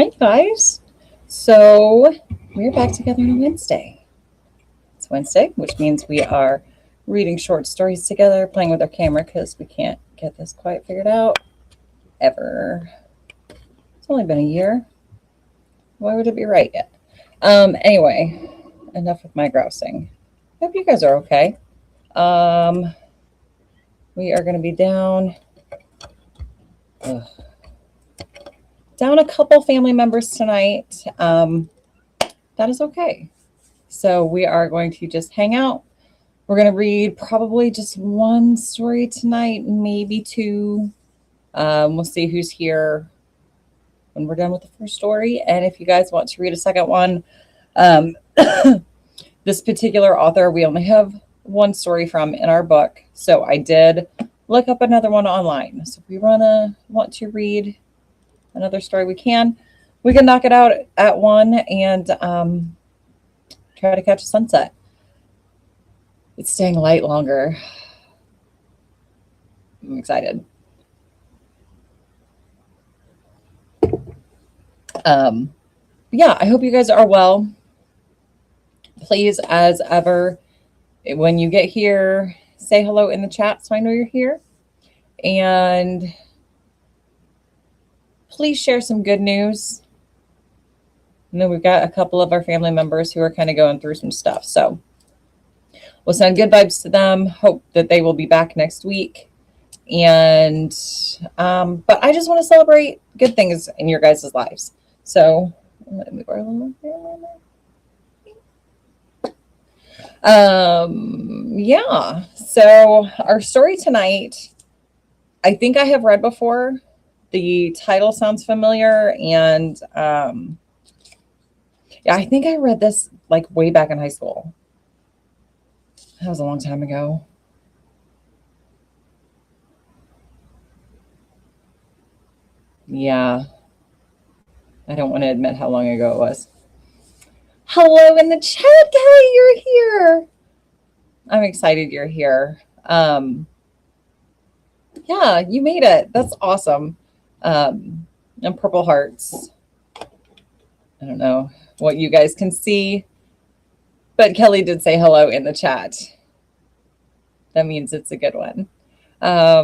Hi guys. So we're back together on a Wednesday. It's Wednesday, which means we are reading short stories together, playing with our camera because we can't get this quite figured out ever. It's only been a year. Why would it be right yet? Anyway, enough with my grousing. Hope you guys are okay. We are going to be down a couple family members tonight. That is okay. So we are going to just hang out. We're going to read probably just one story tonight, maybe two. We'll see who's here when we're done with the first story. And if you guys want to read a second one, this particular author, we only have one story from in our book. So I did look up another one online. So if we want to read another story, we can knock it out at one and try to catch a sunset. It's staying light longer. I'm excited. Yeah, I hope you guys are well. Please, as ever, when you get here, say hello in the chat so I know you're here. And please share some good news. I know we've got a couple of our family members who are kind of going through some stuff. So we'll send good vibes to them. Hope that they will be back next week. And but I just want to celebrate good things in your guys' lives. So I'm going to move our little yeah. So our story tonight, I think I have read before. The title sounds familiar, and yeah, I think I read this like way back in high school. That was a long time ago. Yeah. I don't want to admit how long ago it was. Hello in the chat, Kelly, you're here. I'm excited you're here. Yeah, you made it. That's awesome. And purple hearts. I don't know what you guys can see, but Kelly did say hello in the chat. That means it's a good one. Yeah,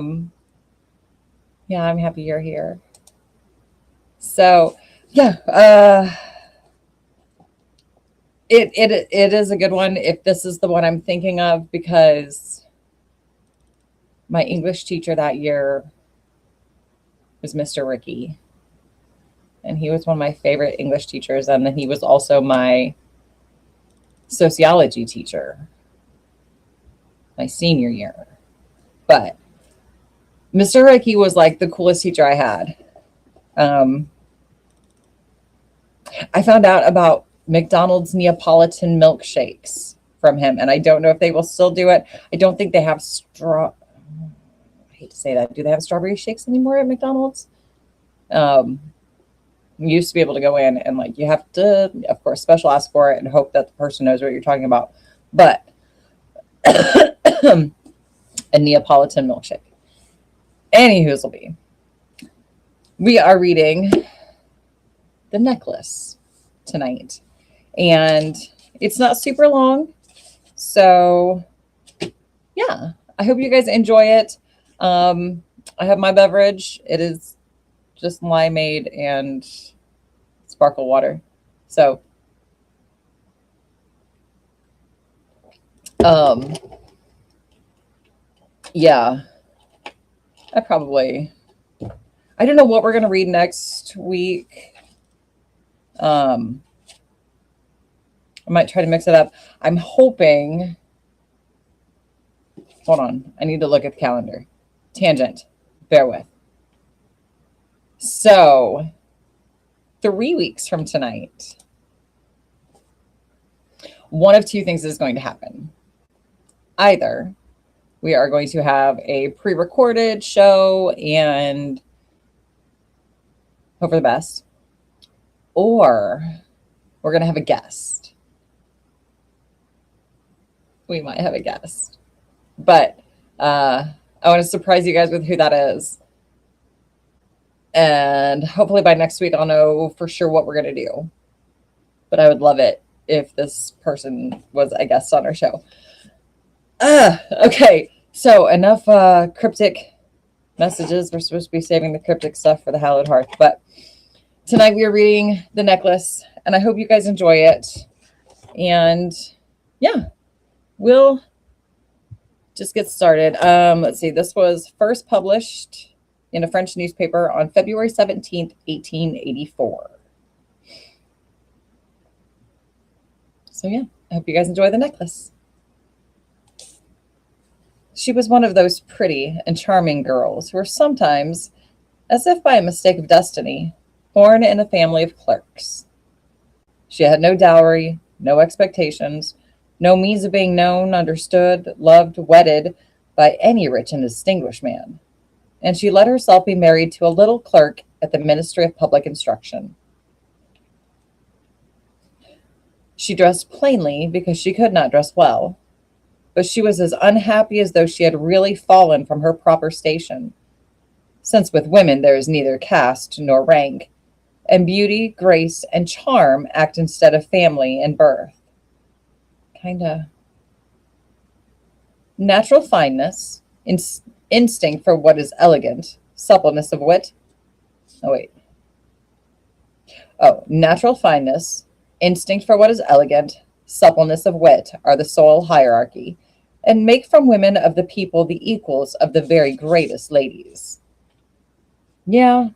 I'm happy you're here. So, yeah, it is a good one if this is the one I'm thinking of, because my English teacher that year was Mr. Ricky. And he was one of my favorite English teachers. And then he was also my sociology teacher my senior year. But Mr. Ricky was like the coolest teacher I had. I found out about McDonald's Neapolitan milkshakes from him, and I don't know if they will still do it. I don't think they have I hate to say that. Do they have strawberry shakes anymore at McDonald's? You used to be able to go in and like you have to, of course, special ask for it and hope that the person knows what you're talking about. But a Neapolitan milkshake. Anywho's will be. We are reading The Necklace tonight, and it's not super long, so yeah, I hope you guys enjoy it. I have my beverage. It is just limeade and sparkle water. So yeah, I don't know what we're gonna read next week. I might try to mix it up. I'm hoping, hold on, I need to look at the calendar. Tangent, bear with. So 3 weeks from tonight, one of two things is going to happen. Either we are going to have a pre-recorded show and hope for the best, or we're going to have a guest. We might have a guest, but I want to surprise you guys with who that is. And hopefully by next week, I'll know for sure what we're going to do. But I would love it if this person was a guest on our show. Okay. So enough cryptic messages. We're supposed to be saving the cryptic stuff for the Hallowed Hearth. But tonight we are reading The Necklace. And I hope you guys enjoy it. And yeah, we'll just get started. Let's see. This was first published in a French newspaper on February 17th, 1884. So yeah, I hope you guys enjoy The Necklace. She was one of those pretty and charming girls who are sometimes, as if by a mistake of destiny, born in a family of clerks. She had no dowry, no expectations, no means of being known, understood, loved, wedded by any rich and distinguished man. And she let herself be married to a little clerk at the Ministry of Public Instruction. She dressed plainly because she could not dress well, but she was as unhappy as though she had really fallen from her proper station, since with women there is neither caste nor rank, and beauty, grace, and charm act instead of family and birth. Kinda. Natural fineness, instinct for what is elegant, suppleness of wit. Natural fineness, instinct for what is elegant, suppleness of wit are the sole hierarchy, and make from women of the people the equals of the very greatest ladies. Yeah,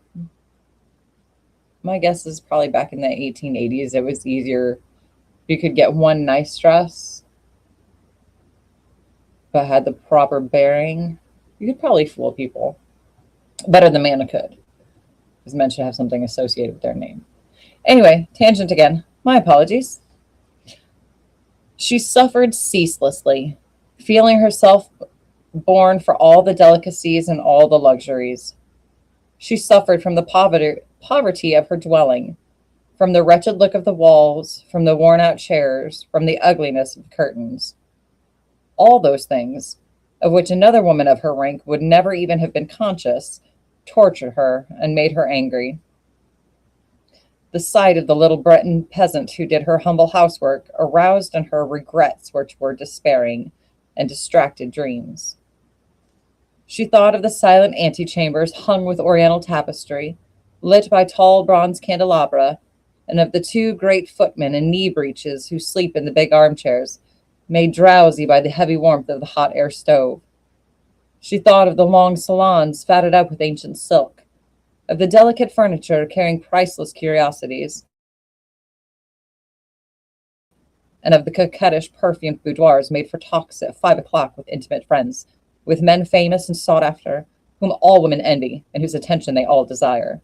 my guess is probably back in the 1880s, it was easier. You could get one nice dress, but had the proper bearing. You could probably fool people better than man could, because men should have something associated with their name. Anyway, tangent again. My apologies. She suffered ceaselessly, feeling herself born for all the delicacies and all the luxuries. She suffered from the poverty of her dwelling, from the wretched look of the walls, from the worn-out chairs, from the ugliness of the curtains. All those things, of which another woman of her rank would never even have been conscious, tortured her and made her angry. The sight of the little Breton peasant who did her humble housework aroused in her regrets which were despairing and distracted dreams. She thought of the silent antechambers hung with oriental tapestry, lit by tall bronze candelabra, and of the two great footmen in knee breeches who sleep in the big armchairs, made drowsy by the heavy warmth of the hot air stove. She thought of the long salons fatted up with ancient silk, of the delicate furniture carrying priceless curiosities, and of the coquettish perfumed boudoirs made for talks at 5 o'clock with intimate friends, with men famous and sought after, whom all women envy and whose attention they all desire.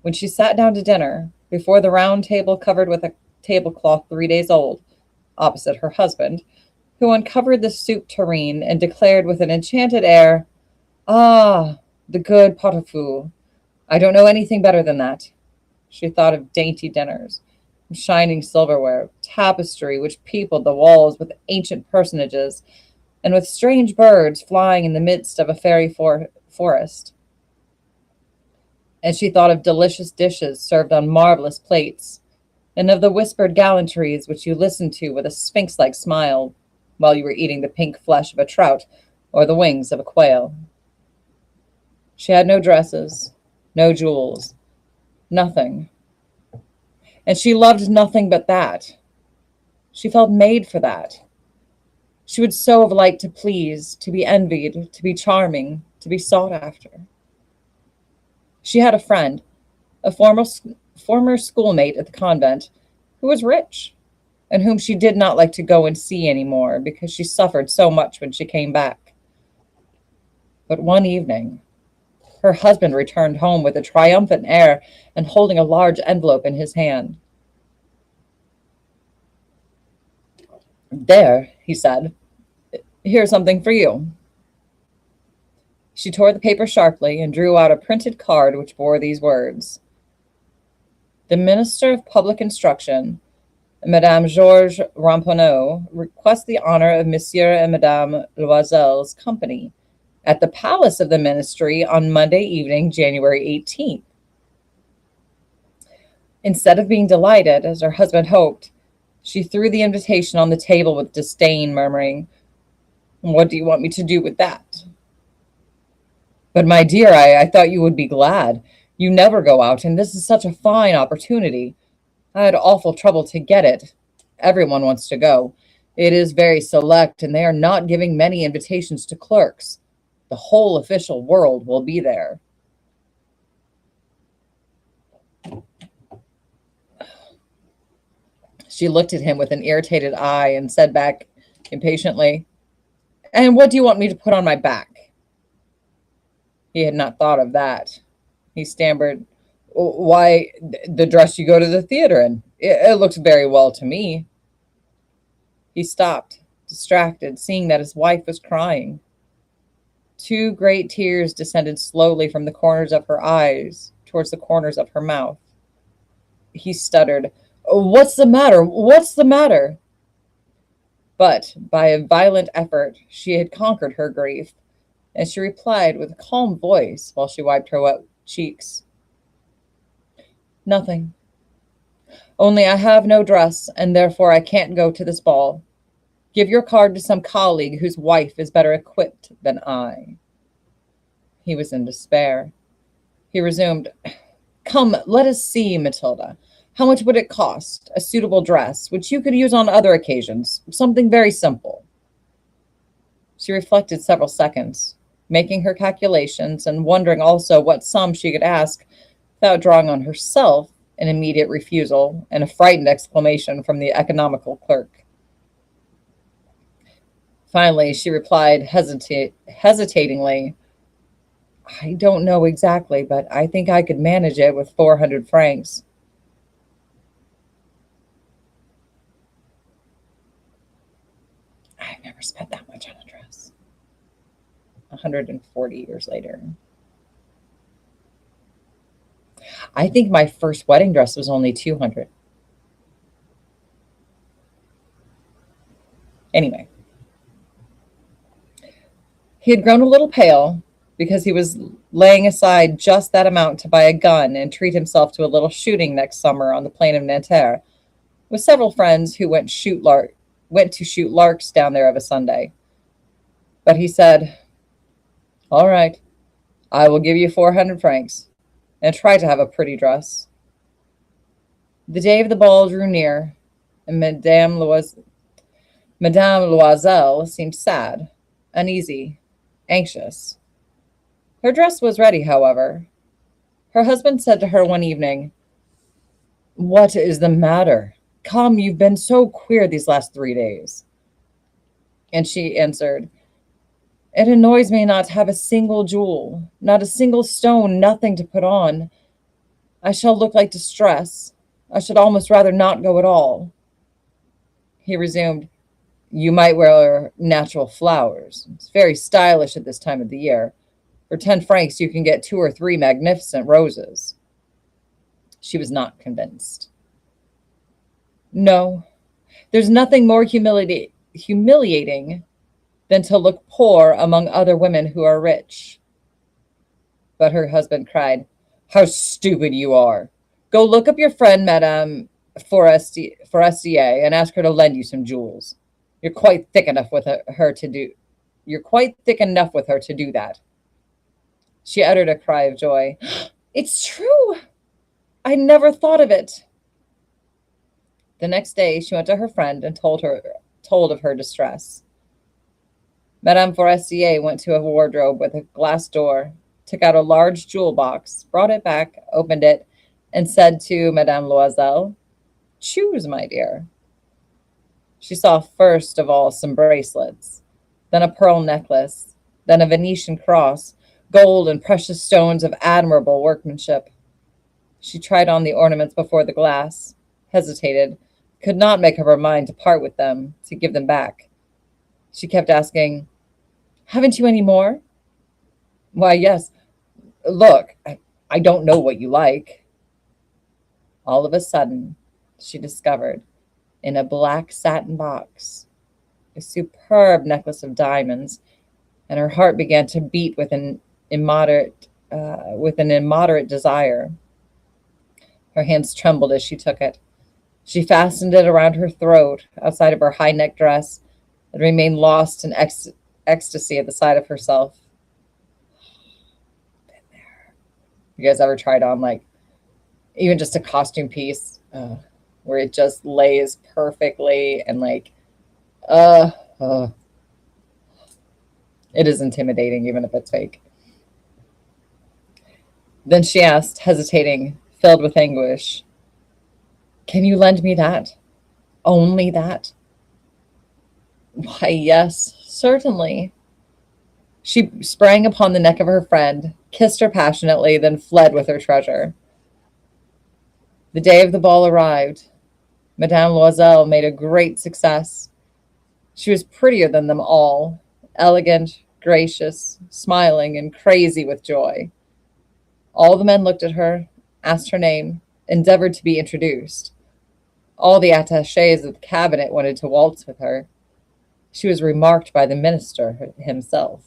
When she sat down to dinner, before the round table covered with a tablecloth 3 days old, opposite her husband, who uncovered the soup tureen and declared with an enchanted air, "Ah, the good pot-au-feu. I don't know anything better than that." She thought of dainty dinners, of shining silverware, tapestry which peopled the walls with ancient personages, and with strange birds flying in the midst of a fairy forest. And she thought of delicious dishes served on marvelous plates, and of the whispered gallantries which you listened to with a sphinx-like smile while you were eating the pink flesh of a trout or the wings of a quail. She had no dresses, no jewels, nothing. And she loved nothing but that. She felt made for that. She would so have liked to please, to be envied, to be charming, to be sought after. She had a friend, a former schoolmate at the convent, who was rich, and whom she did not like to go and see any more because she suffered so much when she came back. But one evening, her husband returned home with a triumphant air and holding a large envelope in his hand. "There," he said, "here's something for you." She tore the paper sharply and drew out a printed card which bore these words: "The Minister of Public Instruction, Madame Georges Ramponneau, requests the honor of Monsieur and Madame Loisel's company at the palace of the ministry on Monday evening, January 18th. Instead of being delighted, as her husband hoped, she threw the invitation on the table with disdain, murmuring, "What do you want me to do with that?" "But my dear, I thought you would be glad. You never go out, and this is such a fine opportunity. I had awful trouble to get it. Everyone wants to go. It is very select, and they are not giving many invitations to clerks. The whole official world will be there." She looked at him with an irritated eye and said back impatiently, "And what do you want me to put on my back?" He had not thought of that. He stammered, "Why, the dress you go to the theater in. It looks very well to me." He stopped, distracted, seeing that his wife was crying. Two great tears descended slowly from the corners of her eyes towards the corners of her mouth. He stuttered, "What's the matter? What's the matter?" But by a violent effort, she had conquered her grief, and she replied with a calm voice while she wiped her wet cheeks, "Nothing. Only I have no dress, and therefore I can't go to this ball. Give your card to some colleague whose wife is better equipped than I." He was in despair. He resumed, "Come, let us see, Matilda. How much would it cost? A suitable dress, which you could use on other occasions. Something very simple." She reflected several seconds, making her calculations and wondering also what sum she could ask without drawing on herself an immediate refusal and a frightened exclamation from the economical clerk. Finally, she replied hesitatingly, "I don't know exactly, but I think I could manage it with 400 francs. I've never spent that much on a dress. 140 years later. I think my first wedding dress was only 200. Anyway, he had grown a little pale because he was laying aside just that amount to buy a gun and treat himself to a little shooting next summer on the plain of Nanterre, with several friends who went to shoot larks down there of a Sunday. But he said, "All right, I will give you 400 francs, and try to have a pretty dress." The day of the ball drew near, and Madame Loisel seemed sad, uneasy, anxious. Her dress was ready, however. Her husband said to her one evening, "What is the matter? Come, you've been so queer these last 3 days." And she answered, "It annoys me not to have a single jewel, not a single stone, nothing to put on. I shall look like distress. I should almost rather not go at all." He resumed, "You might wear natural flowers. It's very stylish at this time of the year. For 10 francs, you can get 2 or 3 magnificent roses." She was not convinced. "No, there's nothing more humiliating than to look poor among other women who are rich." But her husband cried, "How stupid you are! Go look up your friend, Madame Forestier, and ask her to lend you some jewels. You're quite thick enough with her to do. You're quite thick enough with her to do that." She uttered a cry of joy. "It's true! I never thought of it." The next day she went to her friend and told of her distress. Madame Forestier went to a wardrobe with a glass door, took out a large jewel box, brought it back, opened it, and said to Madame Loisel, "Choose, my dear." She saw first of all some bracelets, then a pearl necklace, then a Venetian cross, gold and precious stones of admirable workmanship. She tried on the ornaments before the glass, hesitated, could not make up her mind to part with them, to give them back. She kept asking, "Haven't you any more?" "Why, yes. Look, I don't know what you like." All of a sudden, she discovered, in a black satin box, a superb necklace of diamonds, and her heart began to beat with an immoderate desire. Her hands trembled as she took it. She fastened it around her throat, outside of her high neck dress, and remained lost in ecstasy at the sight of herself. You guys ever tried on, like, even just a costume piece where it just lays perfectly and, like, uh, uh, it is intimidating, even if it's fake. Then she asked, hesitating, filled with anguish, "Can you lend me that? Only that?" "Why, yes, certainly." She sprang upon the neck of her friend, kissed her passionately, then fled with her treasure. The day of the ball arrived. Madame Loisel made a great success. She was prettier than them all, elegant, gracious, smiling, and crazy with joy. All the men looked at her, asked her name, endeavored to be introduced. All the attachés of the cabinet wanted to waltz with her. She was remarked by the minister himself.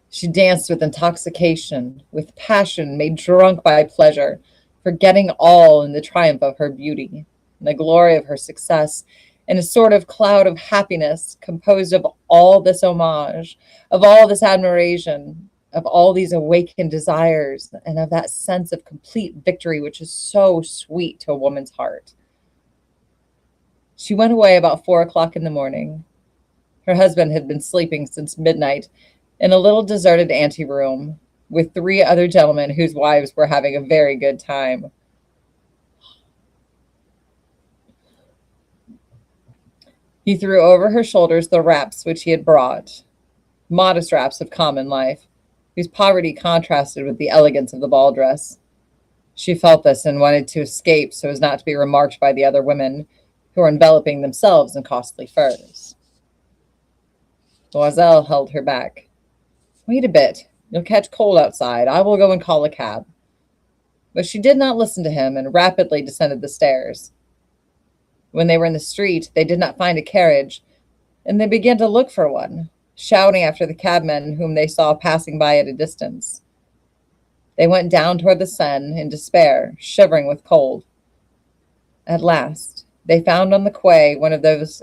She danced with intoxication, with passion, made drunk by pleasure, forgetting all in the triumph of her beauty, in the glory of her success, in a sort of cloud of happiness composed of all this homage, of all this admiration, of all these awakened desires, and of that sense of complete victory which is so sweet to a woman's heart. She went away about 4 o'clock in the morning. Her husband had been sleeping since midnight in a little deserted anteroom with 3 other gentlemen whose wives were having a very good time. He threw over her shoulders the wraps which he had brought, modest wraps of common life, whose poverty contrasted with the elegance of the ball dress. She felt this and wanted to escape so as not to be remarked by the other women, who were enveloping themselves in costly furs. Loisel held her back. "Wait a bit. You'll catch cold outside. I will go and call a cab." But she did not listen to him and rapidly descended the stairs. When they were in the street, they did not find a carriage, and they began to look for one, shouting after the cabmen whom they saw passing by at a distance. They went down toward the Seine in despair, shivering with cold. At last, they found on the quay one of those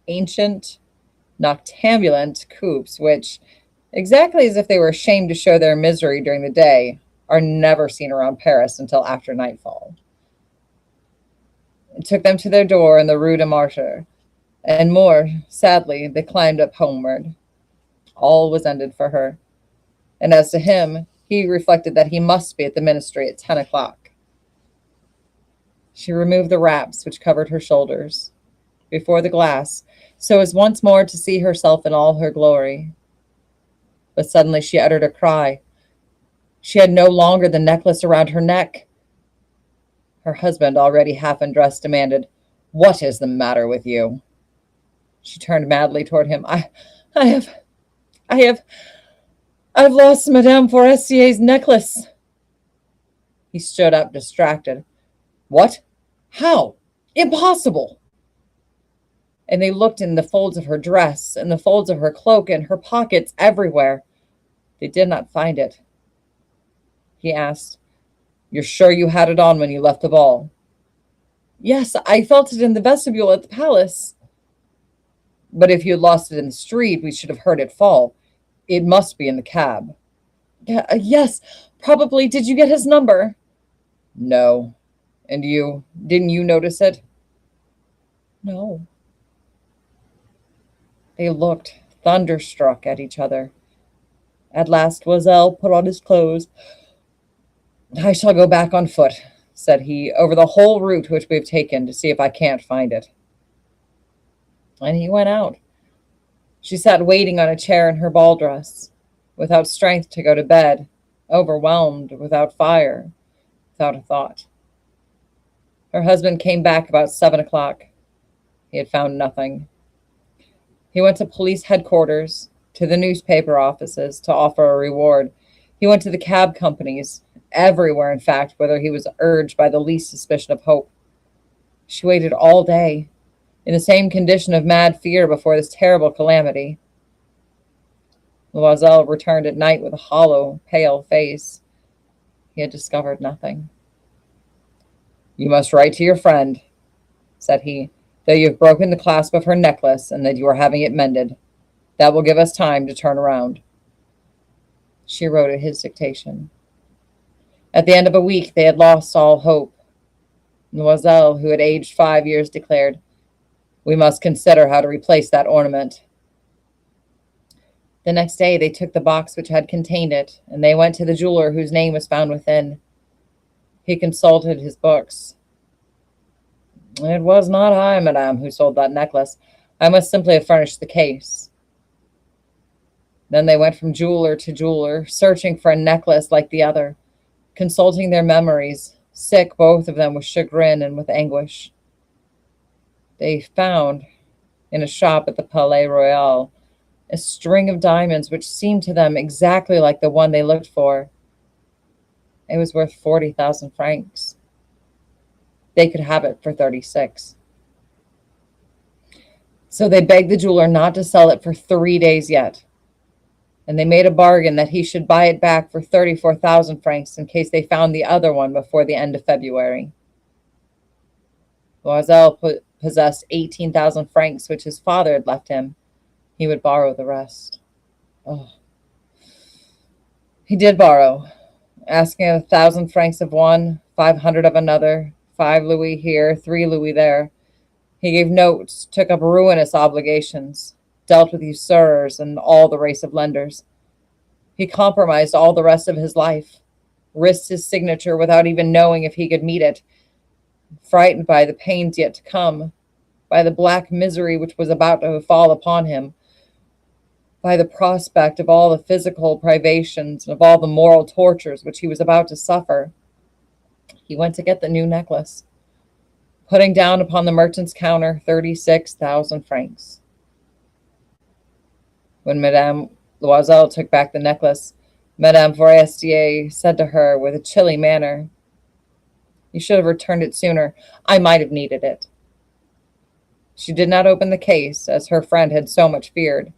ancient, noctambulant coupes which, exactly as if they were ashamed to show their misery during the day, are never seen around Paris until after nightfall. It took them to their door in the Rue de Martyr, and more sadly, they climbed up homeward. All was ended for her. And as to him, he reflected that he must be at the ministry at 10 o'clock. She removed the wraps which covered her shoulders before the glass, so as once more to see herself in all her glory. But suddenly she uttered a cry. She had no longer the necklace around her neck. Her husband, already half undressed, demanded, "What is the matter with you?" She turned madly toward him. I've lost Madame Forestier's necklace." He stood up, distracted. "What? How? Impossible!" And they looked in the folds of her dress, in the folds of her cloak, and her pockets, everywhere. They did not find it. He asked, "You're sure you had it on when you left the ball?" "Yes, I felt it in the vestibule at the palace." "But if you had lost it in the street, we should have heard it fall. It must be in the cab." Yes, probably. Did you get his number?" "No. And didn't you notice it?" "No." They looked, thunderstruck, at each other. At last Loisel put on his clothes. "I shall go back on foot," said he, "over the whole route which we have taken to see if I can't find it." And he went out. She sat waiting on a chair in her ball dress, without strength to go to bed, overwhelmed, without fire, without a thought. Her husband came back about 7 o'clock. He had found nothing. He went to police headquarters, to the newspaper offices, to offer a reward. He went to the cab companies, everywhere, in fact, whether he was urged by the least suspicion of hope. She waited all day, in the same condition of mad fear before this terrible calamity. Loisel returned at night with a hollow, pale face. He had discovered nothing. "You must write to your friend," said he, "that you have broken the clasp of her necklace and that you are having it mended. That will give us time to turn around." She wrote at his dictation. At the end of a week, they had lost all hope. Loisel, who had aged 5 years, declared, "We must consider how to replace that ornament." The next day they took the box which had contained it, and they went to the jeweler whose name was found within. He consulted his books. "It was not I, madame, who sold that necklace. I must simply have furnished the case." Then they went from jeweler to jeweler, searching for a necklace like the other, consulting their memories, sick both of them with chagrin and with anguish. They found, in a shop at the Palais Royal, a string of diamonds which seemed to them exactly like the one they looked for. It was worth 40,000 francs. They could have it for 36. So they begged the jeweler not to sell it for 3 days yet, and they made a bargain that he should buy it back for 34,000 francs in case they found the other one before the end of February. Loisel possessed 18,000 francs, which his father had left him. He would borrow the rest. Oh. He did borrow, asking 1,000 francs of one, 500 of another, 5 louis here, 3 louis there. He gave notes, took up ruinous obligations, dealt with usurers and all the race of lenders. He compromised all the rest of his life, risked his signature without even knowing if he could meet it, frightened by the pains yet to come, by the black misery which was about to fall upon him, by the prospect of all the physical privations and of all the moral tortures which he was about to suffer. He went to get the new necklace, putting down upon the merchant's counter 36,000 francs. When Madame Loisel took back the necklace, Madame Forestier said to her with a chilly manner, "You should have returned it sooner. I might have needed it." She did not open the case, as her friend had so much feared.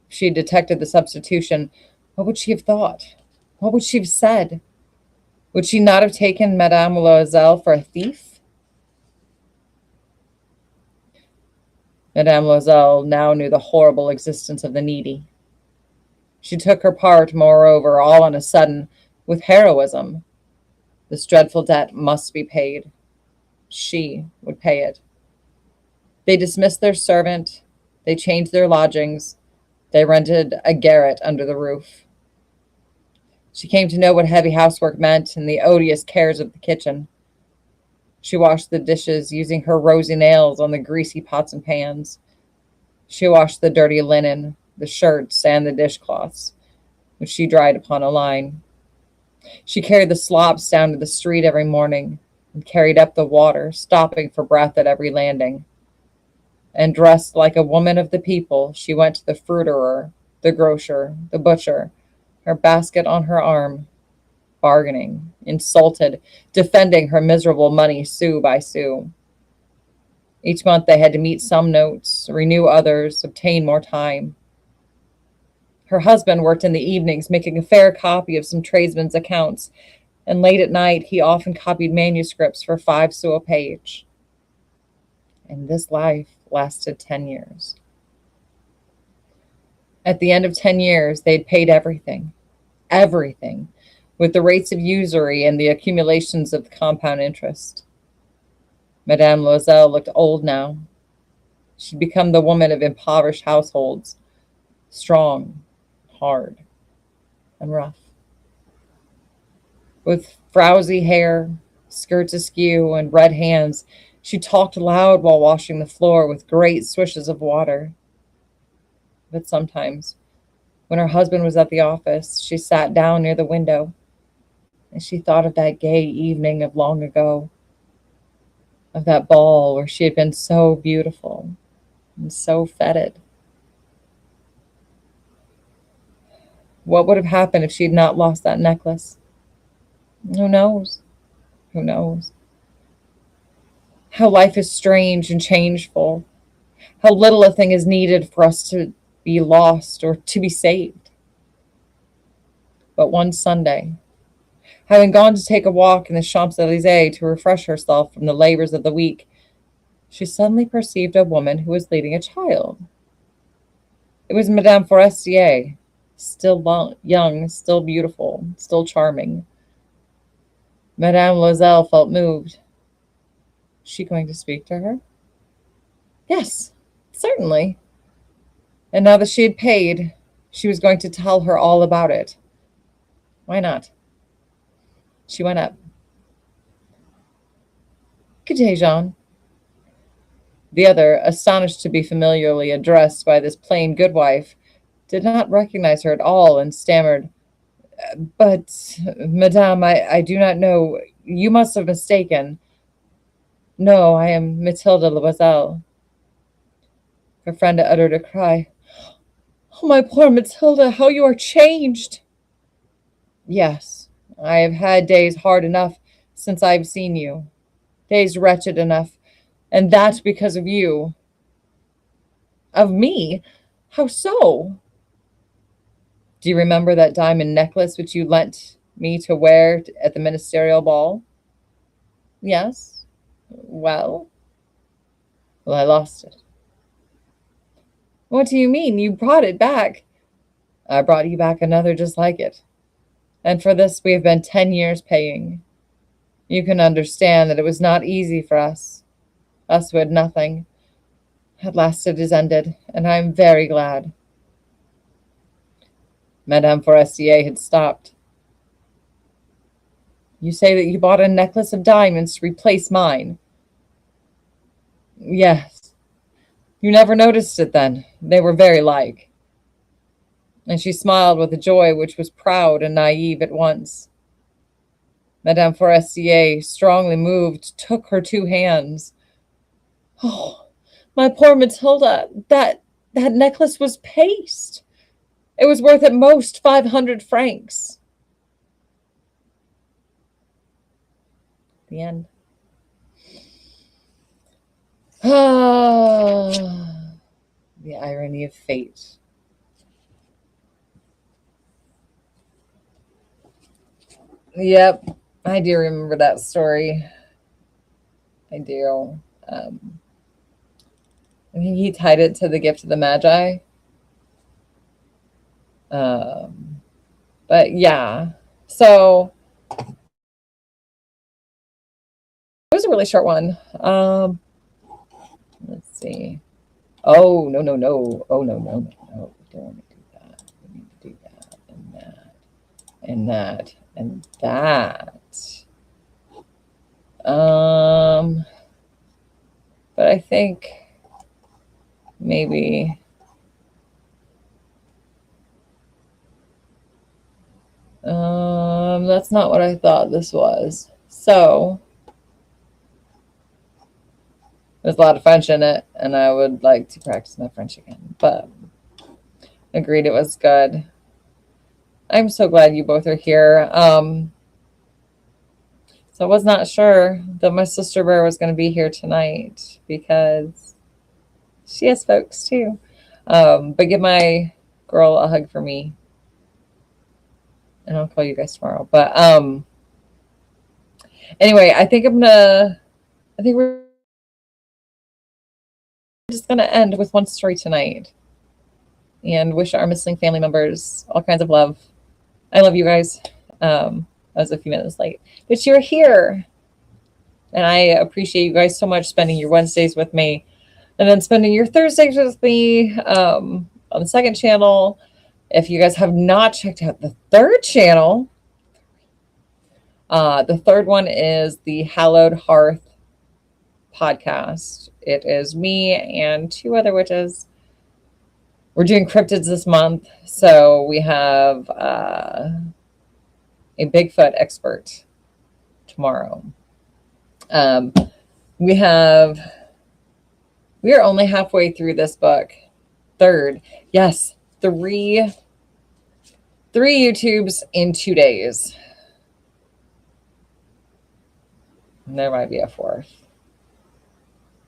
If she had detected the substitution, what would she have thought? What would she have said? Would she not have taken Madame Loisel for a thief? Madame Loisel now knew the horrible existence of the needy. She took her part, moreover, all on a sudden, with heroism. This dreadful debt must be paid. She would pay it. They dismissed their servant. They changed their lodgings. They rented a garret under the roof. She came to know what heavy housework meant and the odious cares of the kitchen. She washed the dishes, using her rosy nails on the greasy pots and pans. She washed the dirty linen, the shirts, and the dishcloths, which she dried upon a line. She carried the slops down to the street every morning and carried up the water, stopping for breath at every landing. And dressed like a woman of the people, she went to the fruiterer, the grocer, the butcher, her basket on her arm, bargaining, insulted, defending her miserable money sou by sou. Each month they had to meet some notes, renew others, obtain more time. Her husband worked in the evenings, making a fair copy of some tradesmen's accounts, and late at night he often copied manuscripts for 5 sous a page. And this life lasted 10 years. At the end of 10 years, they'd paid everything, with the rates of usury and the accumulations of the compound interest. Madame Loisel looked old now. She'd become the woman of impoverished households, strong, hard, and rough. With frowsy hair, skirts askew, and red hands, she talked loud while washing the floor with great swishes of water. But sometimes, when her husband was at the office, she sat down near the window, and she thought of that gay evening of long ago, of that ball where she had been so beautiful and so feted. What would have happened if she had not lost that necklace? Who knows? Who knows? How life is strange and changeful. How little a thing is needed for us to be lost or to be saved. But one Sunday, having gone to take a walk in the Champs-Elysees to refresh herself from the labors of the week, she suddenly perceived a woman who was leading a child. It was Madame Forestier, still young, still beautiful, still charming. Madame Loisel felt moved. Was she going to speak to her? Yes, certainly. And now that she had paid, she was going to tell her all about it. Why not? She went up. Good day, Jean. The other, astonished to be familiarly addressed by this plain goodwife, did not recognize her at all and stammered, But, Madame, I do not know. You must have mistaken. No, I am Mathilde Loisel. Her friend uttered a cry. Oh, my poor Mathilde, how you are changed! Yes, I have had days hard enough since I've seen you. Days wretched enough, and that because of you. Of me? How so? Do you remember that diamond necklace which you lent me to wear at the ministerial ball? Yes. Well? Well, I lost it. What do you mean? You brought it back. I brought you back another just like it. And for this we have been 10 years paying. You can understand that it was not easy for us who had nothing. At last it is ended, and I am very glad. Madame Forestier had stopped. You say that you bought a necklace of diamonds to replace mine? Yes. You never noticed it then. They were very like. And she smiled with a joy which was proud and naive at once. Madame Forestier, strongly moved, took her two hands. Oh, my poor Matilda, that necklace was paste. It was worth at most 500 francs. The end. Ah, the irony of fate. Yep, I do remember that story. I do. I think he tied it to the gift of the Magi. But yeah, so it was a really short one. Let's see. Oh, no, no, no. Oh, no, no, no, no. We don't want to do that. We need to do that and that and that and that. But I think maybe that's not what I thought this was. So there's a lot of French in it, and I would like to practice my French again. But agreed, it was good. I'm so glad you both are here. So I was not sure that my sister bear was going to be here tonight because she has folks too. But give my girl a hug for me, and I'll call you guys tomorrow. But anyway, I think we're just going to end with one story tonight and wish our missing family members all kinds of love. I love you guys. I was a few minutes late, but you're here. And I appreciate you guys so much spending your Wednesdays with me and then spending your Thursdays with me on the second channel. If you guys have not checked out the third channel, the third one is the Hallowed Hearth podcast. It is me and two other witches. We're doing cryptids this month. So we have a Bigfoot expert tomorrow. We are only halfway through this book. Third. Yes. Three YouTubes in 2 days. And there might be a fourth.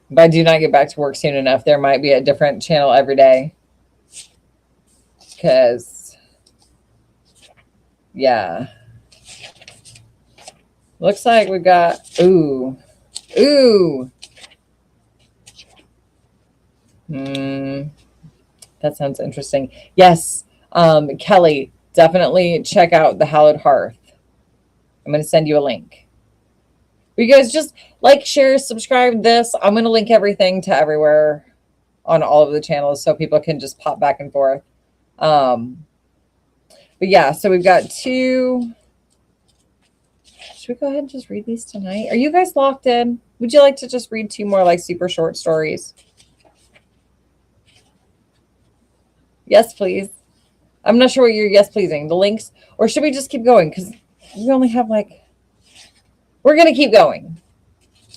If I do not get back to work soon enough, there might be a different channel every day. because, yeah. Looks like we got, ooh. That sounds interesting. Yes, Kelly, definitely check out The Hallowed Hearth. I'm going to send you a link. You guys just like, share, subscribe this. I'm going to link everything to everywhere on all of the channels so people can just pop back and forth. But yeah, so we've got two. Should we go ahead and just read these tonight? Are you guys locked in? Would you like to just read two more like super short stories? Yes, please. I'm not sure what you're yes pleasing. The links, or should we just keep going? Because we only have like, we're going to keep going.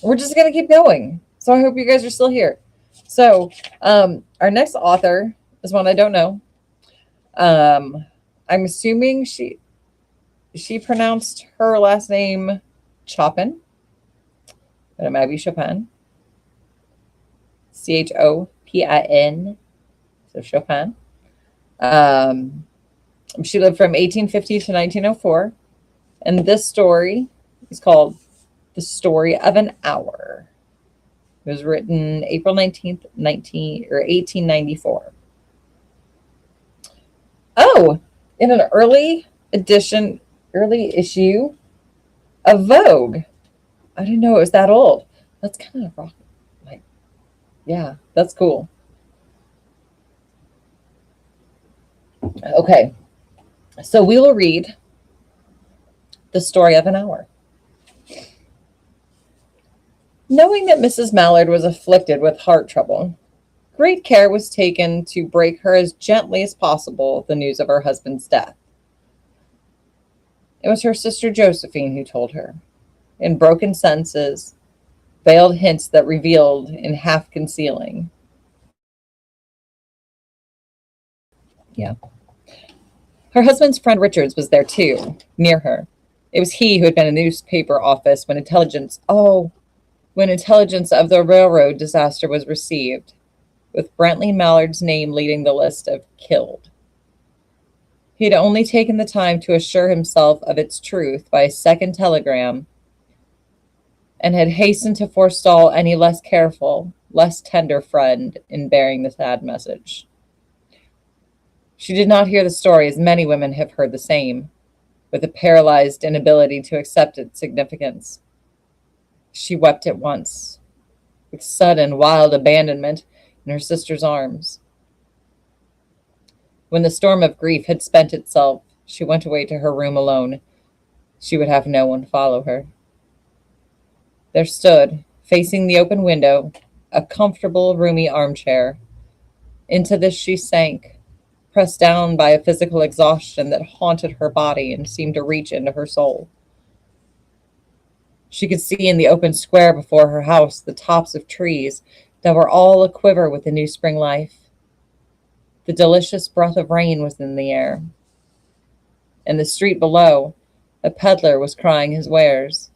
We're just going to keep going. So I hope you guys are still here. So our next author is one I don't know. I'm assuming she pronounced her last name Chopin, but it might be Chopin. Chopin. So Chopin. She lived from 1850 to 1904. And this story is called The Story of an Hour. It was written April 19th, 1894. Oh, in an early issue of Vogue. I didn't know it was that old. That's kind of rock. Like, yeah, that's cool. Okay, so we will read The Story of an Hour. Knowing that Mrs. Mallard was afflicted with heart trouble, great care was taken to break her as gently as possible the news of her husband's death. It was her sister Josephine who told her, in broken sentences, veiled hints that revealed in half concealing. Yeah. Her husband's friend Richards was there too, near her. It was he who had been in the newspaper office when intelligence of the railroad disaster was received, with Brantley Mallard's name leading the list of killed. He had only taken the time to assure himself of its truth by a second telegram, and had hastened to forestall any less careful, less tender friend in bearing the sad message. She did not hear the story as many women have heard the same, with a paralyzed inability to accept its significance. She wept at once, with sudden, wild abandonment in her sister's arms. When the storm of grief had spent itself, she went away to her room alone. She would have no one follow her. There stood, facing the open window, a comfortable, roomy armchair. Into this she sank, pressed down by a physical exhaustion that haunted her body and seemed to reach into her soul. She could see in the open square before her house the tops of trees that were all aquiver with the new spring life. The delicious breath of rain was in the air. In the street below, a peddler was crying his wares.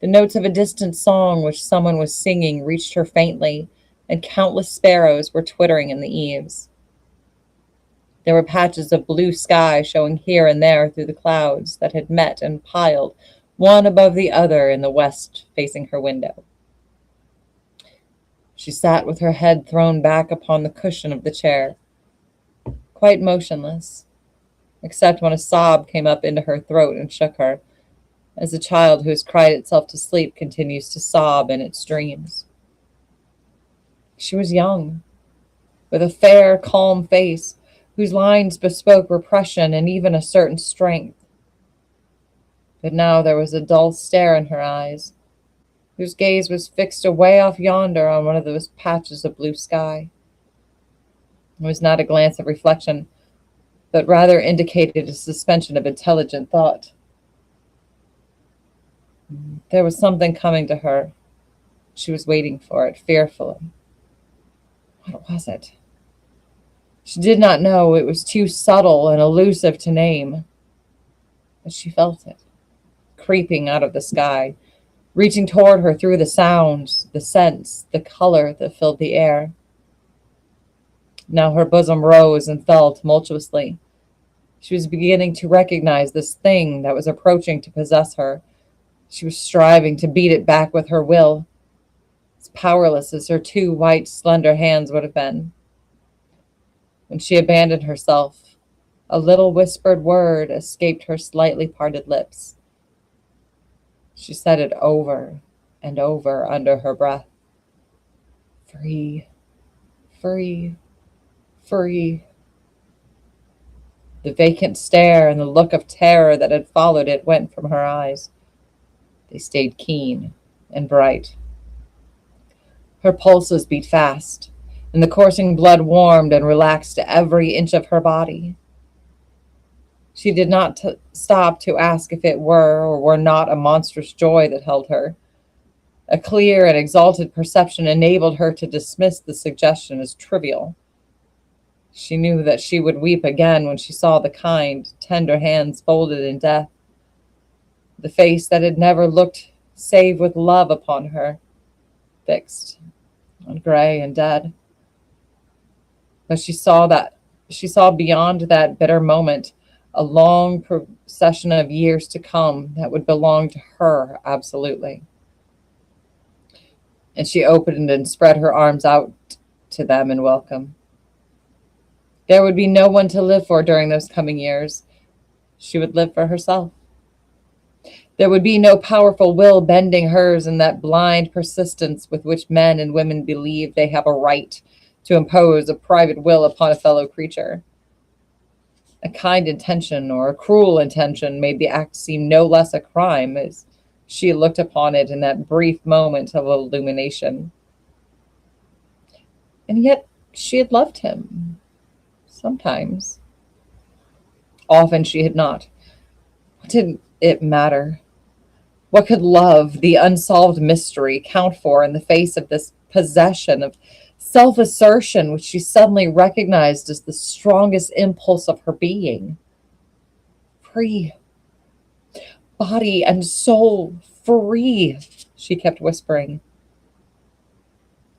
The notes of a distant song which someone was singing reached her faintly, and countless sparrows were twittering in the eaves. There were patches of blue sky showing here and there through the clouds that had met and piled one above the other in the west facing her window. She sat with her head thrown back upon the cushion of the chair, quite motionless, except when a sob came up into her throat and shook her, as a child who has cried itself to sleep continues to sob in its dreams. She was young, with a fair, calm face, whose lines bespoke repression and even a certain strength. But now there was a dull stare in her eyes, whose gaze was fixed away off yonder on one of those patches of blue sky. It was not a glance of reflection, but rather indicated a suspension of intelligent thought. There was something coming to her. She was waiting for it, fearfully. What was it? She did not know. It was too subtle and elusive to name. But she felt it, creeping out of the sky, reaching toward her through the sounds, the scents, the color that filled the air. Now her bosom rose and fell tumultuously. She was beginning to recognize this thing that was approaching to possess her. She was striving to beat it back with her will, as powerless as her two white, slender hands would have been. When she abandoned herself, a little whispered word escaped her slightly parted lips. She said it over and over under her breath. Free, free, free. The vacant stare and the look of terror that had followed it went from her eyes. They stayed keen and bright. Her pulses beat fast, and the coursing blood warmed and relaxed every inch of her body. She did not stop to ask if it were or were not a monstrous joy that held her. A clear and exalted perception enabled her to dismiss the suggestion as trivial. She knew that she would weep again when she saw the kind, tender hands folded in death, the face that had never looked save with love upon her, fixed and gray and dead. But she saw beyond that bitter moment a long procession of years to come that would belong to her absolutely. And she opened and spread her arms out to them in welcome. There would be no one to live for during those coming years. She would live for herself. There would be no powerful will bending hers in that blind persistence with which men and women believe they have a right to impose a private will upon a fellow creature. A kind intention or a cruel intention made the act seem no less a crime as she looked upon it in that brief moment of illumination. And yet she had loved him. Sometimes. Often she had not. What did it matter? What could love, the unsolved mystery, count for in the face of this possession of self-assertion, which she suddenly recognized as the strongest impulse of her being? Free. Body and soul free, she kept whispering.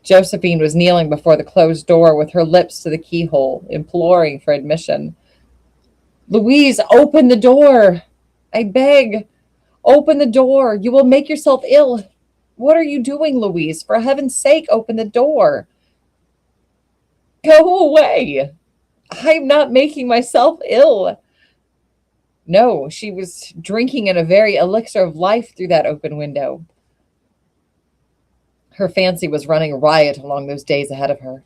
Josephine was kneeling before the closed door with her lips to the keyhole, imploring for admission. Louise, open the door. I beg. Open the door. You will make yourself ill. What are you doing, Louise? For heaven's sake, open the door. Go away. I'm not making myself ill. No, she was drinking in a very elixir of life through that open window. Her fancy was running riot along those days ahead of her.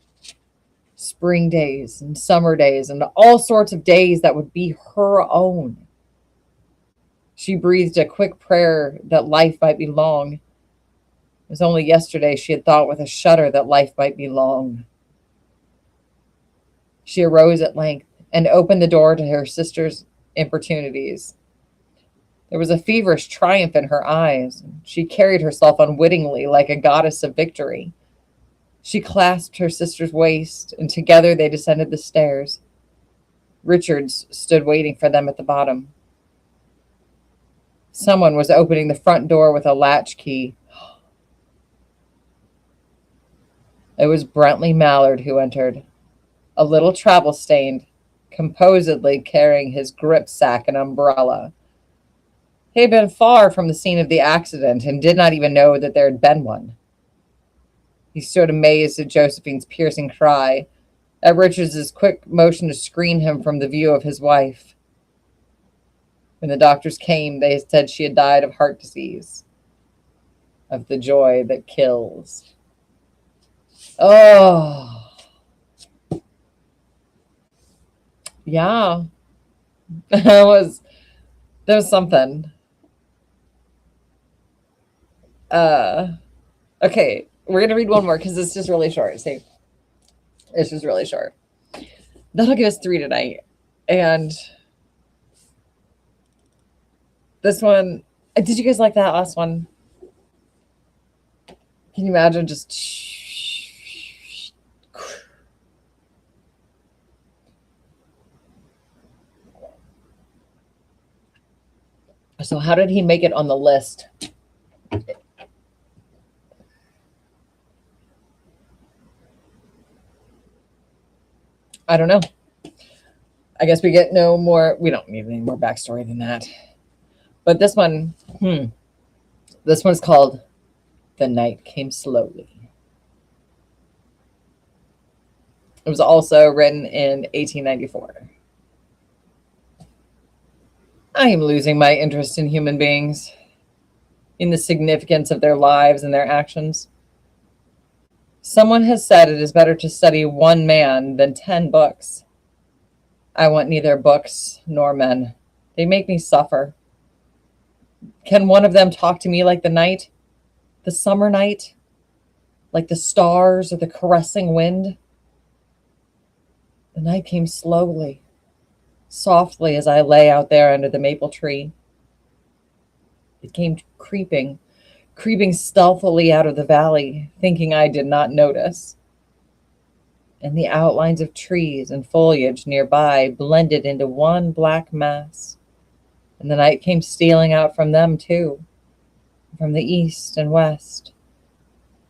Spring days and summer days and all sorts of days that would be her own. She breathed a quick prayer that life might be long. It was only yesterday she had thought with a shudder that life might be long. She arose at length and opened the door to her sister's importunities. There was a feverish triumph in her eyes. She carried herself unwittingly like a goddess of victory. She clasped her sister's waist, and together they descended the stairs. Richards stood waiting for them at the bottom. Someone was opening the front door with a latch key. It was Brentley Mallard who entered, a little travel-stained, composedly carrying his gripsack and umbrella. He had been far from the scene of the accident and did not even know that there had been one. He stood amazed at Josephine's piercing cry, at Richards's quick motion to screen him from the view of his wife. When the doctors came, they said she had died of heart disease, of the joy that kills. Oh, yeah, there was something. Okay, we're gonna read one more because it's just really short. See, it's just really short. That'll give us 3 tonight, and this one. Did you guys like that last one? Can you imagine just? So how did he make it on the list? I don't know. I guess we get no more. We don't need any more backstory than that. But this one, this one's called The Night Came Slowly. It was also written in 1894. I am losing my interest in human beings, in the significance of their lives and their actions. Someone has said it is better to study one man than 10 books. I want neither books nor men. They make me suffer. Can one of them talk to me like the night, the summer night, like the stars or the caressing wind? The night came slowly, softly as I lay out there under the maple tree. It came creeping stealthily out of the valley, thinking I did not notice. And the outlines of trees and foliage nearby blended into one black mass. And the night came stealing out from them too, from the east and west,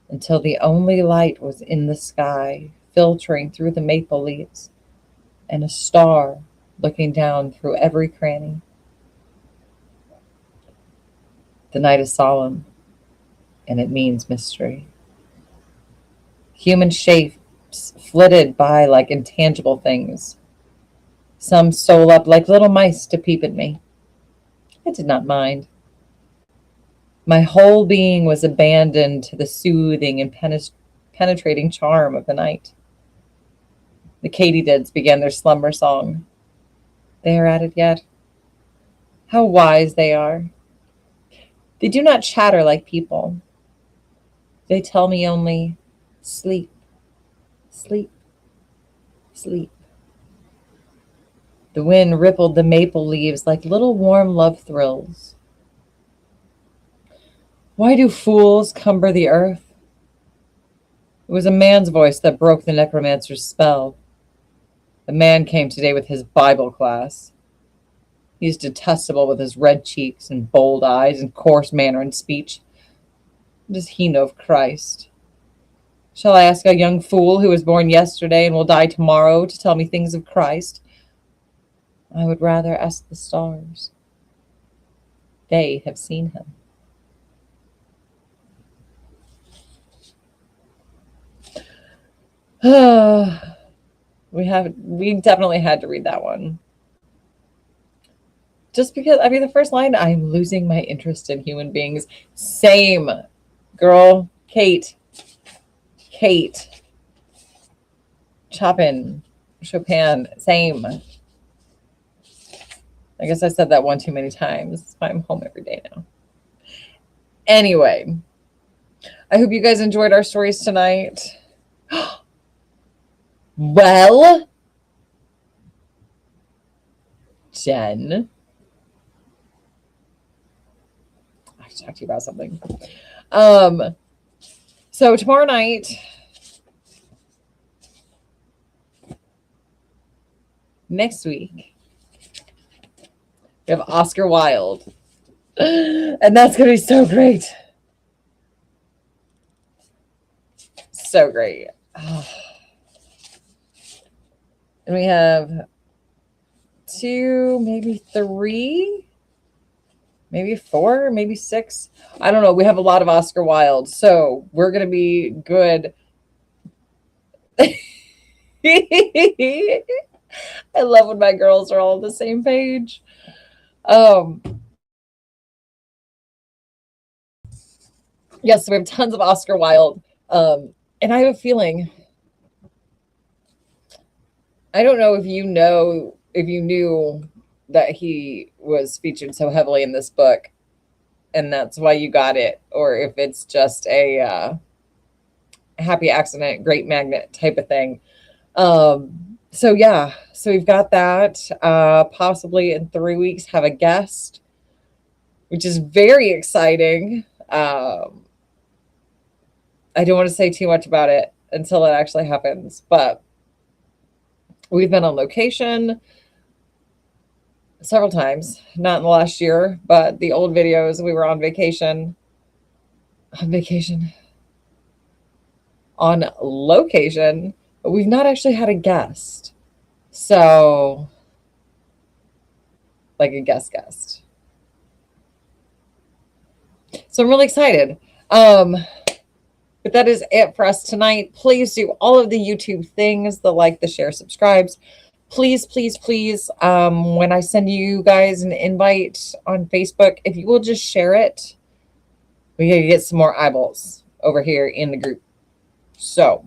until the only light was in the sky, filtering through the maple leaves, and a star looking down through every cranny. The night is solemn, and it means mystery. Human shapes flitted by like intangible things. Some stole up like little mice to peep at me. I did not mind. My whole being was abandoned to the soothing and penetrating charm of the night. The katydids began their slumber song. They are at it yet. How wise they are. They do not chatter like people. They tell me only, sleep, sleep, sleep. The wind rippled the maple leaves like little warm love thrills. Why do fools cumber the earth? It was a man's voice that broke the necromancer's spell. The man came today with his Bible class. He is detestable with his red cheeks and bold eyes and coarse manner and speech. What does he know of Christ? Shall I ask a young fool who was born yesterday and will die tomorrow to tell me things of Christ? I would rather ask the stars. They have seen him. We definitely had to read that one. Just because, I mean, the first line, I'm losing my interest in human beings. Same, girl. Kate. Chopin. Chopin. Same. I guess I said that one too many times. That's why I'm home every day now. Anyway, I hope you guys enjoyed our stories tonight. Well, Jen, I have to talk to you about something. So tomorrow night, next week, we have Oscar Wilde. And that's going to be so great. So great. Oh. And we have 2, maybe 3, maybe 4, maybe 6. I don't know. We have a lot of Oscar Wilde. So we're going to be good. I love when my girls are all on the same page. Yes, so we have tons of Oscar Wilde. And I have a feeling, I don't know if you knew that he was featured so heavily in this book and that's why you got it, or if it's just a happy accident, great magnet type of thing. So yeah, so we've got that. Possibly in 3 weeks have a guest, which is very exciting. I don't want to say too much about it until it actually happens, but we've been on location several times, not in the last year, but the old videos, we were on location, but we've not actually had a guest. So, like a guest. So I'm really excited. But that is it for us tonight. Please do all of the YouTube things, the like, the share, subscribes. Please, please, please, when I send you guys an invite on Facebook, if you will just share it, we gotta get some more eyeballs over here in the group. So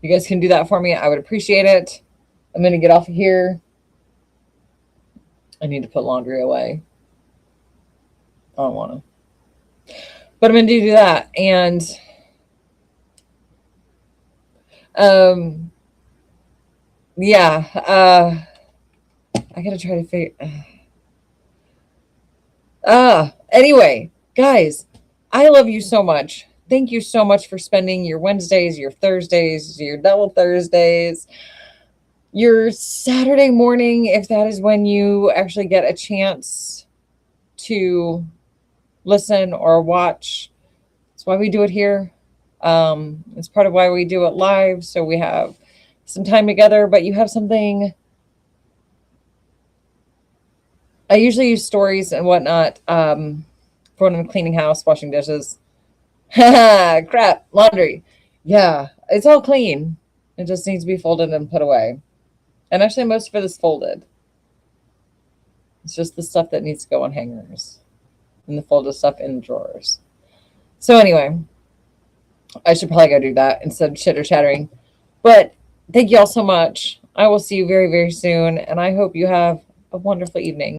you guys can do that for me. I would appreciate it. I'm going to get off of here. I need to put laundry away. I don't want to. But I'm going to do that. And yeah, I got to try to figure. Anyway, guys, I love you so much. Thank you so much for spending your Wednesdays, your Thursdays, your double Thursdays, your Saturday morning, if that is when you actually get a chance to listen or watch. That's why we do it here. It's part of why we do it live, so we have some time together, but you have something. I usually use stories and whatnot for when I'm cleaning house, washing dishes. Crap, laundry. Yeah, it's all clean. It just needs to be folded and put away. And actually, most of it is folded. It's just the stuff that needs to go on hangers and the folded stuff in drawers. So anyway, I should probably go do that instead of chitter chattering. But thank you all so much. I will see you very, very soon. And I hope you have a wonderful evening.